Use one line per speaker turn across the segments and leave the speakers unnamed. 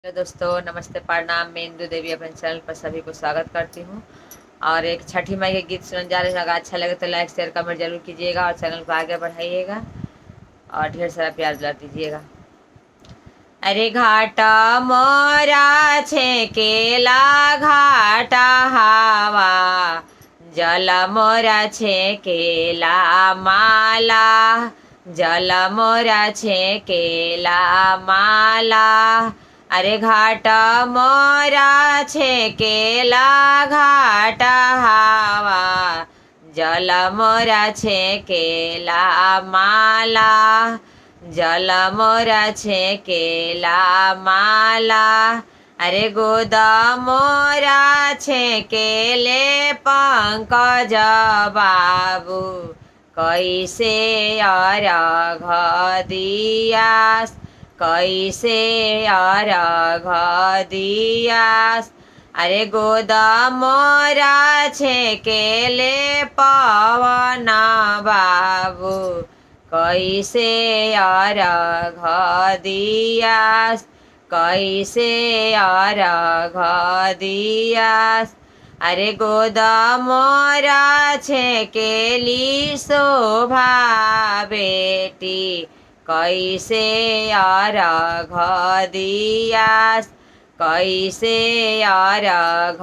Hello दोस्तों, नमस्ते, प्रणाम। मैं इंदु देवी अपने चैनल पर सभी को स्वागत करती हूँ। और एक छठी माई के गीत सुनने जा रहे हैं। अगर अच्छा लगे तो लाइक शेयर कमेंट जरूर कीजिएगा और चैनल को आगे बढ़ाइएगा और ढेर सारा प्यार दुलार दीजिएगा। अरे घाटा मोरा छेकेला घाटा हवा, जल मोरा छेकेला माला, जल मोरा छेकेला माला। अरे घाटा मोरा छेकेला घाटा हवा, जल मोरा छेकेला माला, जल मोरा छेकेला माला। अरे गोदा मोरा छेकेले पंकज बाबू, कैसे अर्घ दियास, कैसे अर्घ दियास। अरे गोदा मोरा छेकेले पवन बाबू, कैसे अर्घ दियास, कैसे अर्घ दियास। अरे गोदा मोरा छेकेली शोभा बेटी, कैसे अर्घ दियास, कैसे अर्घ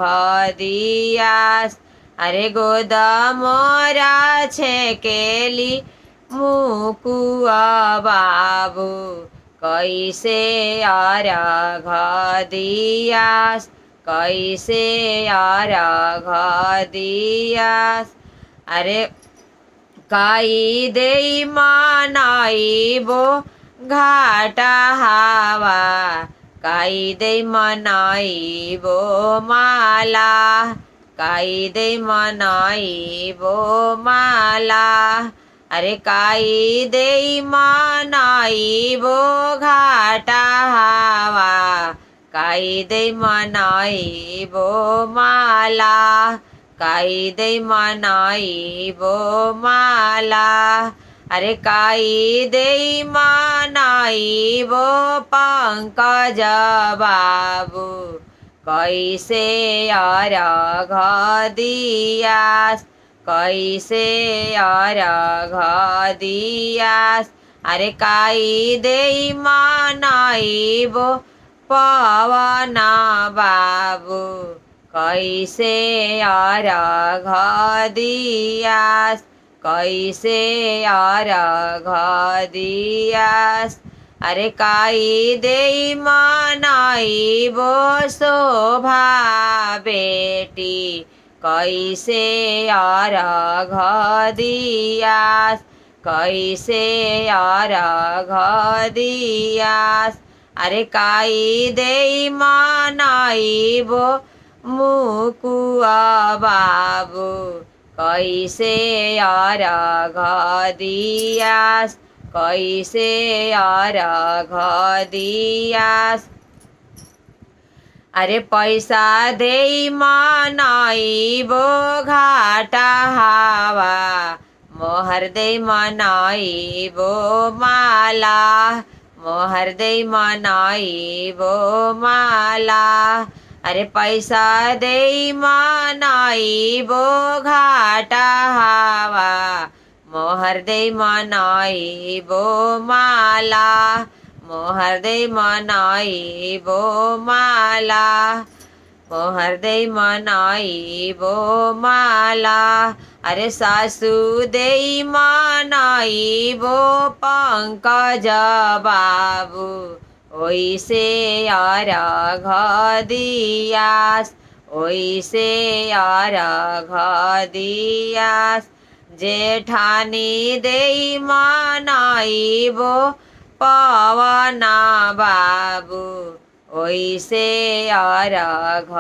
दियास। अरे गोदा मोरा छेकेली मुकुआ बाबू, कैसे अर्घ दियास, कैसे अर्घ दियास। अरे काई देई मनाइबो घाटा हवा, काई देई मनाइबो माला, काई देई मनाइबो माला। अरे काई देई मनाइबो घाटा हवा, काई देई मनाइबो माला, काई देई मनाइबो माला। अरे काई देई मनाइबो पंकज बाबू, कैसे अर्घ दियास, कैसे अर्घ दियास। अरे काई देई मनाइबो पवन बाबू, कैसे अर्घ दियास, कैसे अर्घ दियास। अरे काई देई मनाइबो शोभा बेटी, कैसे अर्घ दियास, कैसे अर्घ दियास। अरे काई देई मनाइबो मुकुआ बाबू, कैसे अर्घ दियास, कैसे अर्घ दियास। अरे पैसा देई मनाइबो घाटा हवा, मोहर देई मनाइबो माला, मोहर देई मनाइबो माला। अरे पैसा देई मनाइबो घाटा हवा, मोहर देई मनाइबो माला, मोहर देई मनाइबो माला, मोहर देई मनाइबो माला। अरे सासू देई मनाइबो पंकज बाबू, ओइसे अर्घ दियास, ओइसे अर्घ दियास। जेठानी देई मनाइबो पवन बाबू, ओइसे अर्घ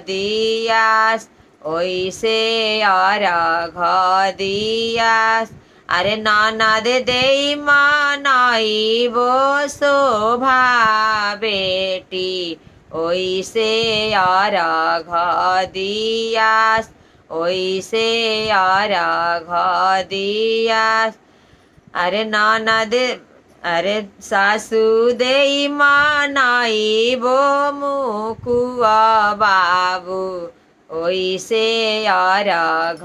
दियास, ओइसे अर्घ दियास। अरे ननद देई मनाइबो शोभा बेटी, ओइसे अर्घ दियास, ओइसे अर्घ दियास। अरे ननद अरे सासू देई मनाई बो मुकुआ बाबू ओइसे अर्घ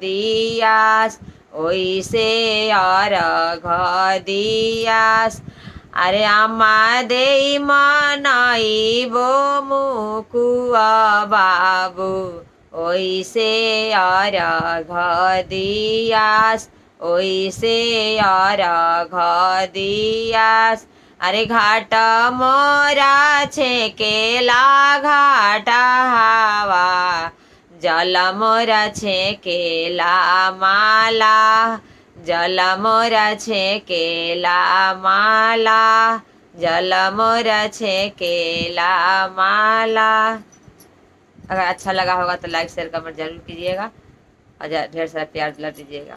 दियास ओइसे अर्घ दियास अरे आमा देई मनाई बो मुकुआ बाबू ओइसे अर्घ दियास ओइसे अर्घ दियास अरे घाट मोरा छेकेला घाट हावा जल मोरा छेकेला माला जल मोरा छेकेला माला जल मोरा छेकेला माला। अगर अच्छा लगा होगा तो लाइक शेयर कमेंट जरूर कीजिएगा और ढेर सारा प्यार दिला दीजिएगा।